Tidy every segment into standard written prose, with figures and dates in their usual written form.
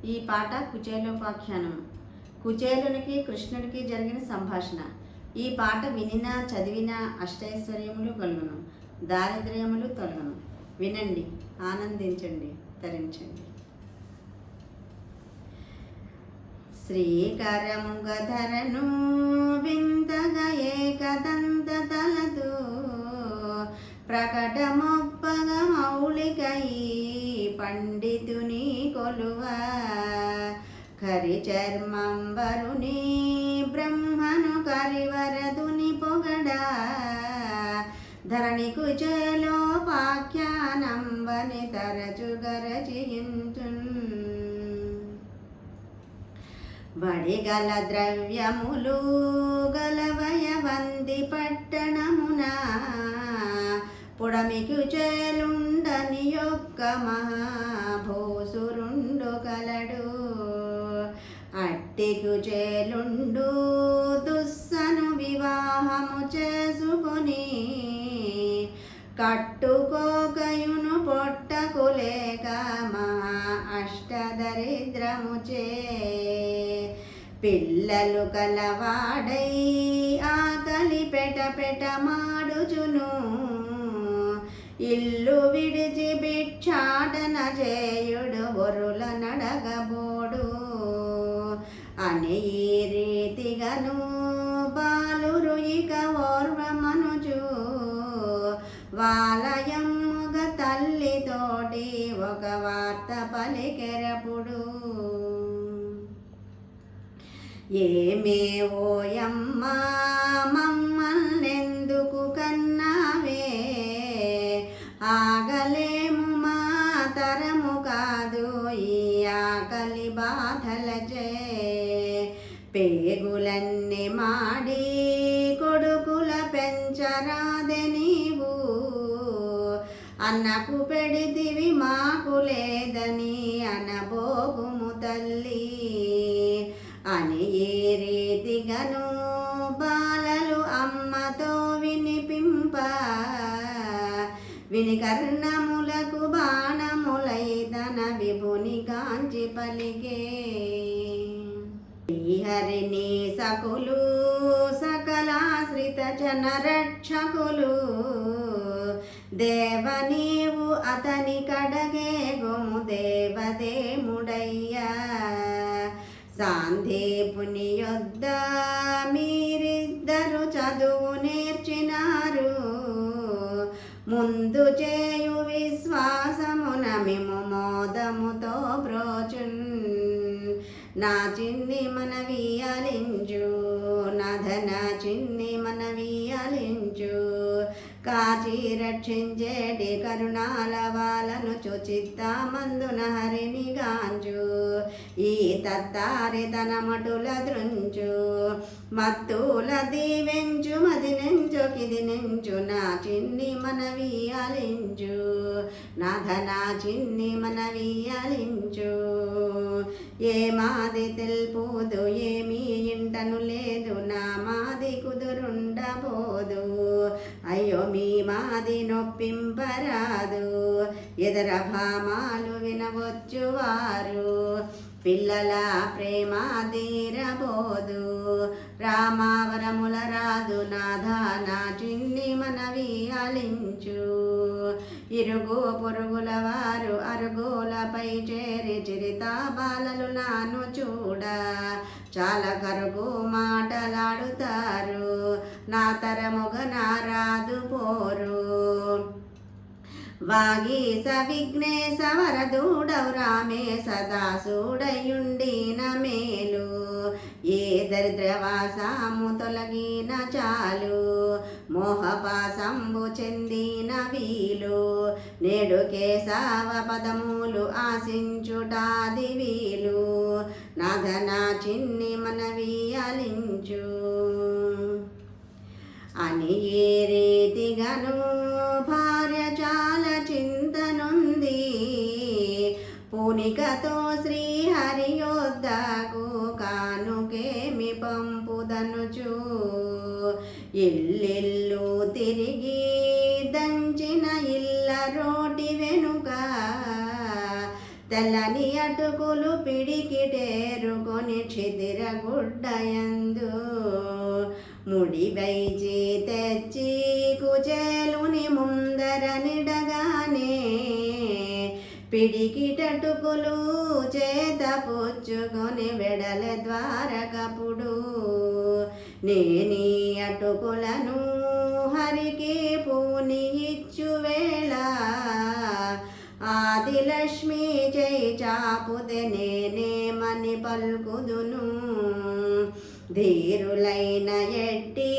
ఈ పాట కుచేలోపాఖ్యానం. కుచేలునికి కృష్ణుడికి జరిగిన సంభాషణ. ఈ పాట వినినా చదివినా అష్టైశ్వర్యములు కలుగును, దారిద్ర్యములు తొలగును. వినండి, ఆనందించండి, తరించండి. శ్రీకరముగధరను వింతగా ఏకదంత తలదు, ప్రకటమొప్పగ మౌళికై పండితుని కొలువ. కరి చర్మంబరుని బ్రహ్మను కరివరదుని పొగడా, ధరణి కుచేలోపాఖ్యానంబని తరచుగరచియుంచున్. వడిగల ద్రవ్యములు గలవయవంది పట్టణమున, పుడమి కుచేలుండని యొక్క మహాభూసురుండు కలడు. అట్టి కుచేలుండు దుస్సను వివాహము చేసుకొని, కట్టుకోకయును పొట్టకులేక మహా అష్టదరిద్రముచే. పిల్లలు కలవాడై ఆకలి పెట మాడుచును, ఇల్లు విడిచి భిక్షాటన చేయుడు బొరుల నడగబోడు. అని ఈ రీతిగను బాలురు ఇక ఓర్వమనుచు, వాలయమ్ముగ తల్లితోటి ఒక వార్త పలికెరపుడు. ఏమే ఓయమ్మా మమ్మల్నెందుకు కన్నావే, ఆగలేము మా తరము కాదు ఈ ఆకలి బాధలచే. పేగులన్నీ మాడి కొడుకుల పెంచరాదె నీవు, అన్నకు పెడితివి మాకు లేదని అనబోగుము తల్లి. అని ఏ రీతిగను బాలలు అమ్మతో వినిపింప, విని కర్ణములకు బాణములై తన విభుని కాంచి పలికే. శ్రీహరిని సకులు సకలాశ్రిత జనరక్షకులు, దేవ నీవు అతని కడగే గుము దేవదేముడయ్యా. సాందీపుని యొద్ద మీరిద్దరు చదువు నేర్చినారు, ముందు చేయు విశ్వాసమున మిము మోదముతో బ్రోచున్. నా చిన్ని మనవి అలించు, నాథన చిన్ని మనవి అలించు. కాచి రక్షించేటి కరుణాల వాలను చుచిత్తామందున హరిని గాంచు. ఈ తత్తారి తన మటుల దృంచు, మత్తుల దీవెంచు మదినెంచు కిదినెంచు. నా చిన్ని మనవి అలించు, నాథన చిన్ని మనవి అలించు. ఏ మాది తెల్పుదు ఏమీ ఇంటను లేదు, నా మాది కుదురుండబోదు. అయ్యో మీ మాది నొప్పింపరాదు, ఎదర భామాలు వినవచ్చువారు. పిల్లల ప్రేమ తీరబోదు, రామావరముల రాదు. నాథ నా చిన్ని మనవి అలించు. ఇరుగు పొరుగుల వారు అరుగులపై చేరి చిరితా బాలలు నాను చూడ, చాలా కరుగు మాటలాడుతారు. నా తరముగ నారాదు పోరు. వాగీస విఘ్నేశ వరదూడవు రామేశ దాసుడయుండిన మేలు. ఏ దరిద్రవాసాము తొలగిన చాలు, మోహపాసంబు చెందిన వీలు. నేడు కేశవ పదములు ఆశించుటాది వీలు, నాథన చిన్ని మనవి అలించు. అని ఏ రీతిగను భార్య చాలా చింతనుంది, పూనికతో శ్రీహరి యొద్దకు కానుకేమి పంపుదనుచు. ఇల్లిల్లు తిరిగి దంచిన ఇల్ల రోటి వెనుక తెల్లని అటుకులు పిడికిటేరుకొని క్షితిరగుడ్డయందు ముడి వైచి తెచ్చి కుచేలుని ముందర నిడగానే పిడికిటటుకులు చేత పుచ్చుకొని వెడల ద్వారకపుడు నేనీ అటుకులను హరికి పూని ఇచ్చు వేళ ఆదిలక్ష్మి జై చాపుతే నేనేమని పల్కుదును ధీరులైన ఎట్టి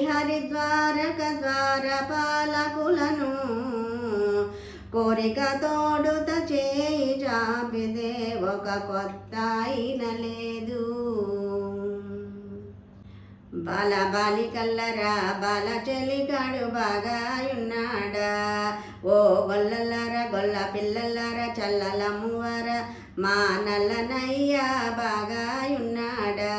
హరిద్వారక ద్వారపాలకులను కోరిక తోడుత చేయి చాపిదే ఒక కొత్త అయిన లేదు బాల బాలికల్లరా బాల చెలికాడు బాగా ఉన్నాడా ఓ గొల్లలారా గొల్ల పిల్లలారా చల్లలమ్మువర మా నల్లనయ్యా బాగా ఉన్నాడా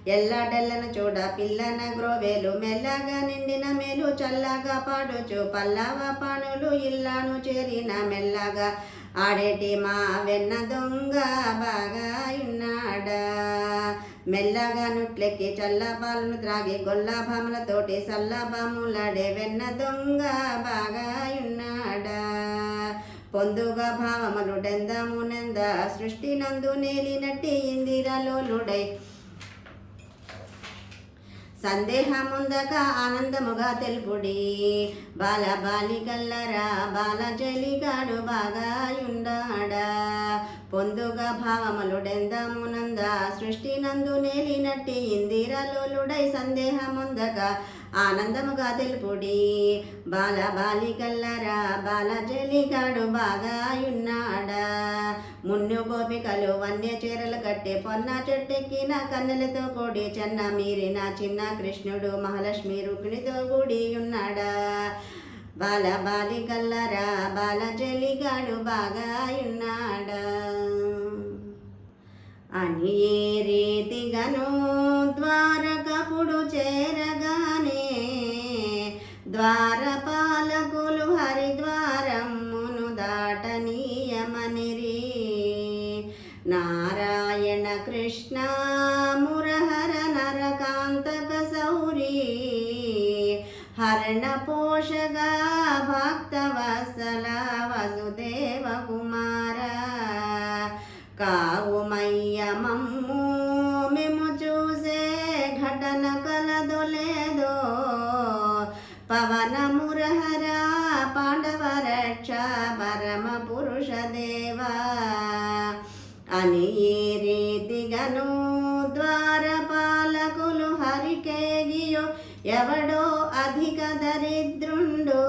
ఎల్లడెల్లను చూడ పిల్లన గ్రోవేలు మెల్లగా నిండిన మేలు చల్లగా పాడుచు పల్లవ పనులు ఇల్లాను చేరిన మెల్లగా ఆడేటి మా వెన్న దొంగ బాగా ఉన్నాడా మెల్లగా నుట్లెక్కి చల్లపాలను త్రాగి గొల్లభాములతోటి సల్లభాములాడే వెన్న దొంగ బాగా ఉన్నాడా పొందుగా భావములుడెందమునెంద సృష్టి నందు నేలినట్టి ఇందిరలోలుడై సందేహముందక ఆనందముగా తెలుపుడి బాల బాలికల్లరా బాల చెలిగాడు బాగా ఉండాడా పొందుగా భావములుడెందమునంద సృష్టి నందు నేలినట్టి ఇందిరలోలుడై సందేహముందక ఆనందముగా తెలుపుడి బాల బాలికల్లరా బాల చెలిగాడు బాగా ఉన్నాడా మున్ను గోపికలు వన్య చీరలు కట్టి పొన్న చెట్టెక్కిన కన్నెలతో కూడి చెన్న మీరిన చిన్న కృష్ణుడు మహాలక్ష్మి రుక్మిణితో కూడి ఉన్నాడా బాల బాలికల్లరా బాల చెలిగాడు బాగా ఉన్నాడా అని ఏ రీతిగాను ద్వారకపుడు చేరగానే ద్వారపాలకులు హరిద్వారమును దాటనీయమనిరి నారాయణ కృష్ణ మురహర నరకాంతక సౌరీ హరణ పోషగా భక్తవత్సల వసుదేవ కుమార కావుమయ్య మమ్ము మేము చూసే ఘటన కలదో లేదో పవన మురహర పాండవ రక్ష పరమ పురుష దేవా అని ఈ రీతిగను ద్వారపాలకులు హరికేగియో ఎవడో అధిక దరిద్రుండో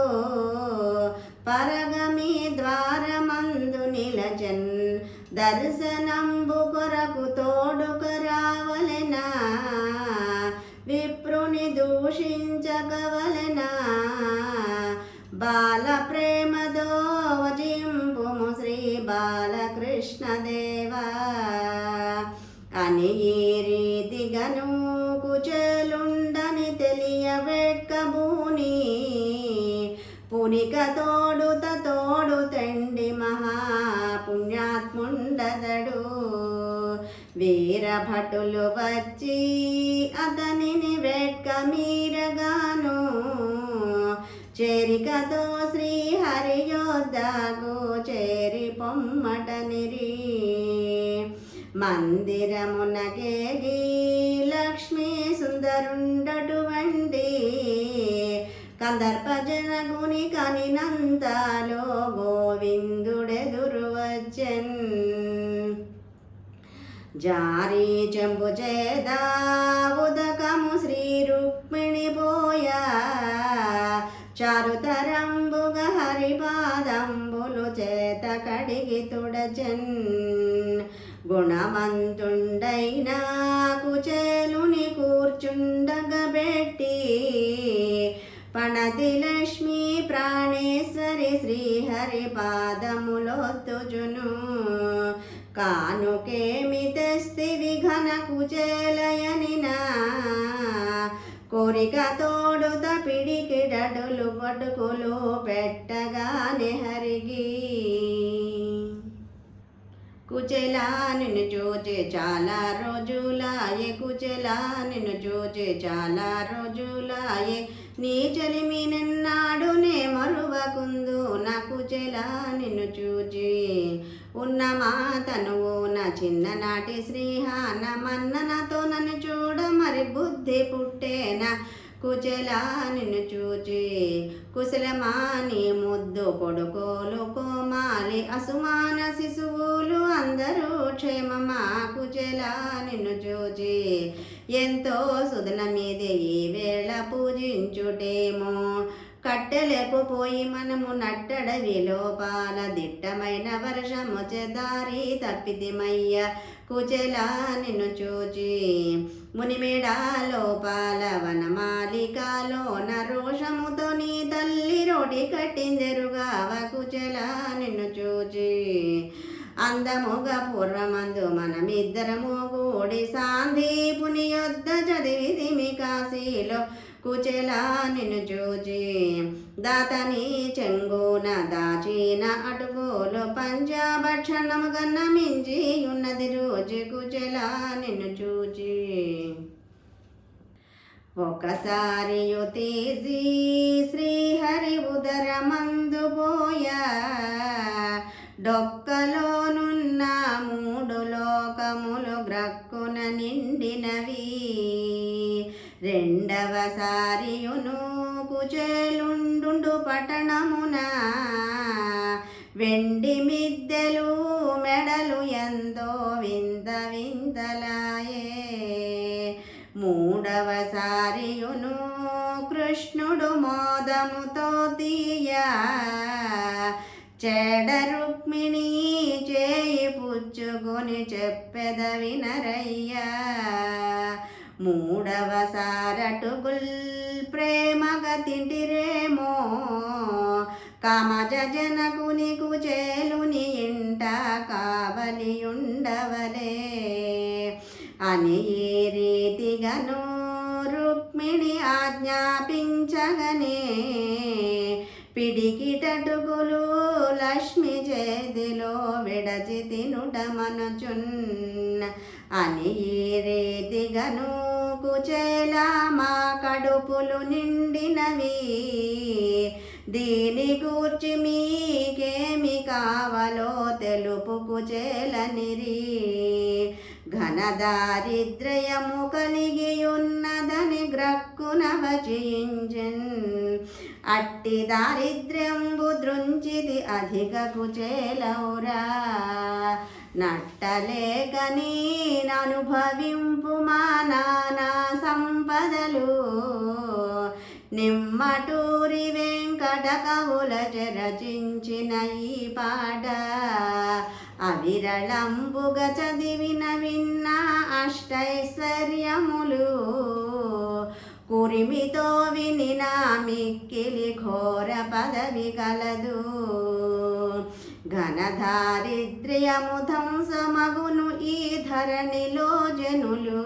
పరగమి ద్వారమందు నిలచన్ దర్శనంబు కొరకు తోడుకరావలెనా విప్రుని దూషించగవలెనా బాల ప్రేమదో వజింపుము శ్రీ బాలకృష్ణ దేవా అని ఈ రీతిగను కుచేలుండని తెలియబెట్కబూని పునిక తోడుత తోడుతండి మహాపుణ్యాత్ముండదడు వీరభటులు వచ్చి అతనిని వెట్క మీరగాను చేరికతో శ్రీహరి యోద్ధకు చేరి పొమ్మటనిరి మందిరమునకేగి లక్ష్మీ సుందరుండటువంటి కందర్పజనగుని కనినంతలో గోవిందుడెదురు వచ్చెన్ జారీ చెంబు చేదా ఉదకము శ్రీ రుక్మిణి పోయా చారుతరంబుగ హరిపాదంబులు చేత కడిగి తుడచెన్ గుణవంతుండైన కుచేలుని కూర్చుండగబెట్టి పణతి లక్ష్మీ ప్రాణేశ్వరి శ్రీహరి పాదములొత్తుజును కానుకేమి తెస్తివి ఘన కుచేలయనినా కోరిక తోడుత పిడికిడడులు పటుకులు పెట్టగానే హరిగి కుచెలా నిన్ను చూచి చాలా రోజులాయే, కుచెలా నిన్ను చూచి చాలా రోజులాయే, నీ చెలిమి నిన్నాడు నే మరువకుందు, నా కుచెలా నిన్ను చూచి. ఉన్న మా తనువు నా చిన్ననాటి శ్రీహాన మన్ననతో నన్ను చూడ మరి బుద్ధి పుట్టేనా, కుచెలా నిన్ను చూచి. కుశలమాని ముద్దు కొడుకోలు కోమాలి అసుమాన శిశువులు అందరూ క్షేమమా, కుచెలా నిన్ను చూచి. ఎంతో సుదన మీదే ఈ వేళ పూజించుటేమో, కట్టెలేకపోయి మనము నట్టడవి లోపాల దిట్టమైన వర్షము చెదారి తప్పితిమయ్య, కుచెలా నిన్ను చూచి. మునిమేడా లోపాల వనమాలికలో నరోషముతో నీ తల్లి రోటి కట్టిందెరుగావ, కుచెలా నిన్ను చూచి. అందముగా పూర్వమందు మనమిద్దరము కూడి సాందీపుని యొద్ద చదివితిమి కాశీలో, కుచెలా నిన్ను చూచి. దాతని చెంగున దాచిన అటుకులు పంచభక్షణము గన్న మించి ఉన్నది రోజు, కుచెలా నిన్ను చూచి. ఒకసారి తీసి శ్రీహరి ఉదరమందు పోయా, డొక్కలోనున్న మూడు లోకములు గ్రక్కున నిండినవి, రెండవసారియును కుచేలుండు పట్టణమున వెండి మిద్దెలు మెడలు ఎంతో వింత వింతలాయే, మూడవసారియును కృష్ణుడు మోదముతో తీయా, చెడ రుక్మిణి చేయి పుచ్చుకొని చెప్పెద వినరయ్యా, మూడవసారటుకుల్ ప్రేమగా తింటిరేమో, కామజ జనకుని కుచేలుని ఇంట కావలి ఉండవలే అని ఈ రీతిగను రుక్మిణి ఆజ్ఞాపించగనే, పిడికిటటుకులు లక్ష్మి చేతిలో విడచి తినుట మనుచున్న అని ఈ రీతిగను కుచేలా మా కడుపులు నిండినవి, దీని గూర్చి మీకేమి కావాలో తెలుపు కుచేలనిరి, ఘన దారిద్ర్యము కలిగి ఉన్నదని గ్రక్కున వచించెన్, అట్టి దారిద్ర్యంబు దృంచిది అధిక కుచేలౌరా, నట్టలేకని అనుభవింపు మా నానా సంపదలు, నిమ్మటూరి వెంకట కవుల రచించిన ఈ పాట, అవిరళంబుగా చదివిన విన్న అష్టైశ్వర్యములు, కురిమితో వినిన మిక్కిలి ఘోర పదవి కలదు, ఘన దారిద్ర్యము ధ్వంసమగును ఈ ధరణిలో జనులు,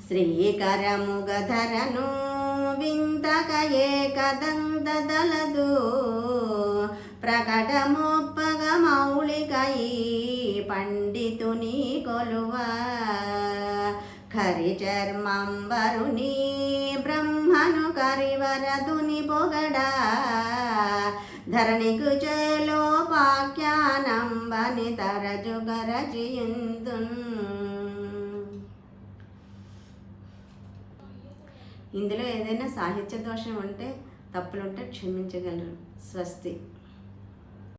శ్రీకరముగ ధరను వింతక ఏకదంతదలదు, ప్రకటమొప్పగ మౌళికై పండితుని కొలువ, ఖరి చర్మంబరుని బ్రహ్మను కరివరదుని పొగడా, ధరణి కుచేలోపాఖ్యానంబని తరజుగరజియుందున్. ఇందులో ఏదైనా సాహిత్య దోషం ఉంటే తప్పులుంటే క్షమించగలరు. స్వస్తి.